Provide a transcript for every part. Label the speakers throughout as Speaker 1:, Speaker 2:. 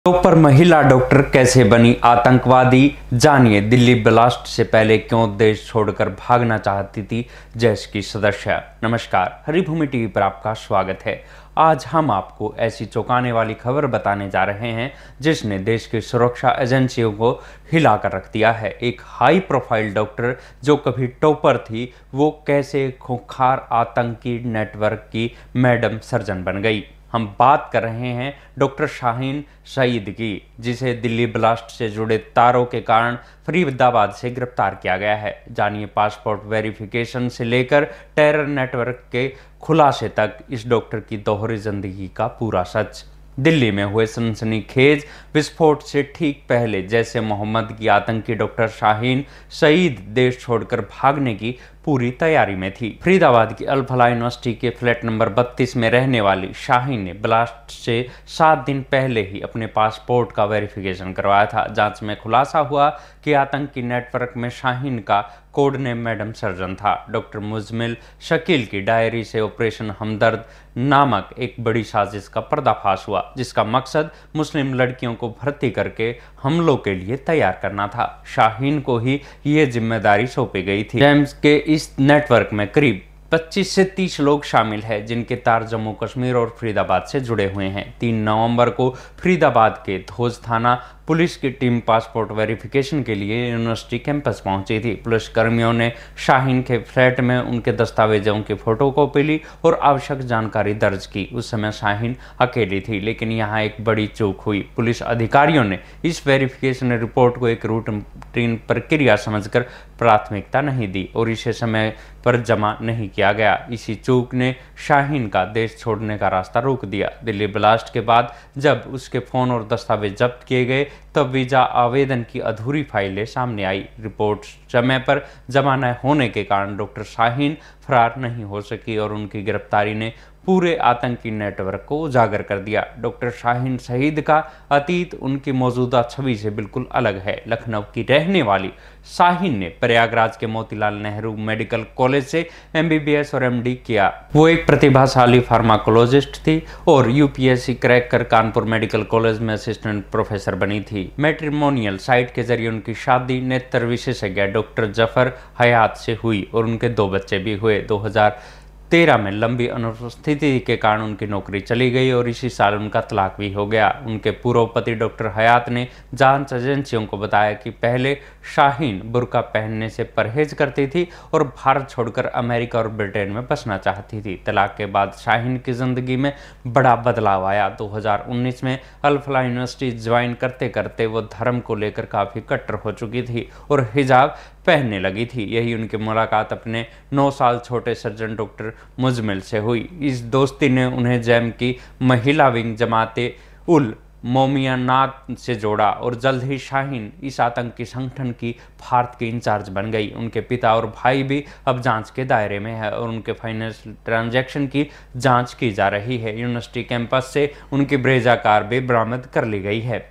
Speaker 1: Topper महिला doctor कैसे बनी आतंकवादी, जानिए दिल्ली ब्लास्ट से पहले क्यों देश छोड़कर भागना चाहती थी जैश की सदस्य। नमस्कार, हरिभूमि टीवी पर आपका स्वागत है। आज हम आपको ऐसी चौंकाने वाली खबर बताने जा रहे हैं जिसने देश की सुरक्षा एजेंसियों को हिलाकर रख दिया है। एक हाई प्रोफाइल डॉक्टर जो कभी टॉपर थी, वो कैसे खूंखार आतंकी नेटवर्क की मैडम सर्जन बन गई। हम बात कर रहे हैं डॉक्टर शाहीन सईद की, जिसे दिल्ली ब्लास्ट से जुड़े तारों के कारण फरीदाबाद से गिरफ्तार किया गया है। जानिए पासपोर्ट वेरिफिकेशन से लेकर टेरर नेटवर्क के खुलासे तक इस डॉक्टर की दोहरी जिंदगी का पूरा सच। दिल्ली में हुए सनसनीखेज विस्फोट से ठीक पहले जैसे मोहम्मद की आतंकी डॉक्टर शाहीन सईद देश छोड़कर भागने की पूरी तैयारी में थी। फरीदाबाद की अल फलाह यूनिवर्सिटी के फ्लैट नंबर 32 में रहने वाली शाहीन ने ब्लास्ट से 7 दिन पहले ही अपने पासपोर्ट का वेरिफिकेशन करवाया था। जांच में खुलासा हुआ कि आतंकी नेटवर्क में शाहीन का कोड नेम मैडम सर्जन था। डॉक्टर मुजमिल शकील की डायरी से ऑपरेशन हमदर्द नामक एक बड़ी साजिश का पर्दाफाश हुआ, जिसका मकसद मुस्लिम लड़कियों को भर्ती करके हमलों के लिए तैयार करना था। शाहीन को ही ये जिम्मेदारी सौंपी गई थी। जेम्स के इस नेटवर्क में करीब 25 से 30 लोग शामिल हैं, जिनके तार जम्मू कश्मीर और फरीदाबाद से जुड़े हुए हैं। 3 नवंबर को फरीदाबाद के धोज थाना पुलिस की टीम पासपोर्ट वेरिफिकेशन के लिए यूनिवर्सिटी कैंपस पहुंची थी। पुलिस कर्मियों ने शाहीन के फ्लैट में उनके दस्तावेजों की फोटोकॉपी ली और आवश्यक जानकारी दर्ज की। उस समय शाहीन अकेली थी, लेकिन यहाँ एक बड़ी चूक हुई। पुलिस अधिकारियों ने इस वेरिफिकेशन रिपोर्ट को एक रूटीन प्रक्रिया समझकर प्राथमिकता नहीं दी और इसे समय पर जमा नहीं किया गया। इसी चूक ने शाहीन का देश छोड़ने का रास्ता रोक दिया। दिल्ली ब्लास्ट के बाद जब उसके फोन और दस्तावेज जब्त किए गए, तब वीजा आवेदन की अधूरी फाइलें सामने आई। रिपोर्ट समय पर जमा न होने के कारण डॉक्टर शाहीन फरार नहीं हो सकी और उनकी गिरफ्तारी ने पूरे आतंकी नेटवर्क को उजागर कर दिया। डॉक्टर शाहीन सईद का अतीत उनकी मौजूदा छवि से बिल्कुल अलग है। लखनऊ की रहने वाली शाहीन ने प्रयागराज के मोतीलाल नेहरू मेडिकल कॉलेज से MBBS और MD किया। वो एक प्रतिभाशाली फार्माकोलॉजिस्ट थी और UPSC क्रैक कर कानपुर मेडिकल कॉलेज में असिस्टेंट प्रोफेसर बनी थी। मैट्रिमोनियल साइट के जरिए उनकी शादी नेत्र विशेषज्ञ डॉक्टर जफर हयात से हुई और उनके 2 बच्चे भी हुए। 2013 में लंबी अनुपस्थिति के कारण उनकी नौकरी चली गई और इसी साल उनका तलाक भी हो गया। उनके पूर्व पति डॉक्टर हयात ने जांच एजेंसियों को बताया कि पहले शाहीन बुर्का पहनने से परहेज करती थी और भारत छोड़कर अमेरिका और ब्रिटेन में बसना चाहती थी। तलाक के बाद शाहीन की जिंदगी में बड़ा बदलाव आया। 2019 में अल फलाह यूनिवर्सिटी ज्वाइन करते करते वो धर्म को लेकर काफ़ी कट्टर हो चुकी थी और हिजाब पहनने लगी थी। यही उनकी मुलाकात अपने 9 साल छोटे सर्जन डॉक्टर मुजमिल से हुई। इस दोस्ती ने उन्हें जैम की महिला विंग जमाते उल मोमियानात से जोड़ा और जल्द ही शाहीन इस आतंकी संगठन की भारत की इंचार्ज बन गई। उनके पिता और भाई भी अब जांच के दायरे में है और उनके फाइनेंशियल ट्रांजैक्शन की जांच की जा रही है। यूनिवर्सिटी कैंपस से उनकी ब्रेजा कार भी बरामद कर ली गई है।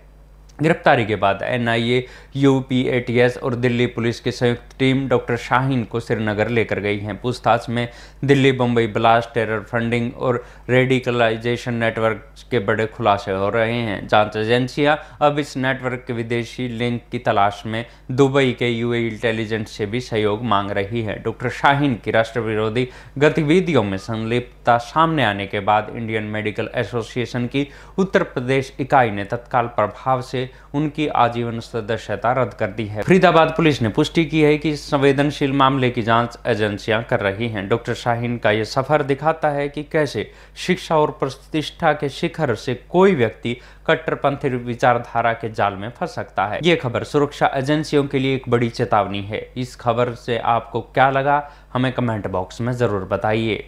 Speaker 1: गिरफ्तारी के बाद NIA, UP, ATS और दिल्ली पुलिस की संयुक्त टीम डॉक्टर शाहीन को श्रीनगर लेकर गई है। पूछताछ में Delhi Bombay blast, terror funding और रेडिकलाइजेशन नेटवर्क के बड़े खुलासे हो रहे हैं। जांच एजेंसियां अब इस नेटवर्क के विदेशी लिंक की तलाश में दुबई के UAE इंटेलिजेंस से भी सहयोग मांग रही है। डॉक्टर शाहीन की राष्ट्र विरोधी गतिविधियों में संलिप्तता सामने आने के बाद इंडियन मेडिकल एसोसिएशन की उत्तर प्रदेश इकाई ने तत्काल प्रभाव से उनकी आजीवन सदस्यता रद्द कर दी है। फरीदाबाद पुलिस ने पुष्टि की है कि संवेदनशील मामले की जांच एजेंसियां कर रही हैं। डॉक्टर शाहीन का यह सफर दिखाता है कि कैसे शिक्षा और प्रतिष्ठा के शिखर से कोई व्यक्ति कट्टरपंथी विचारधारा के जाल में फंस सकता है। ये खबर सुरक्षा एजेंसियों के लिए एक बड़ी चेतावनी है। इस खबर से आपको क्या लगा, हमें कमेंट बॉक्स में जरूर बताइए।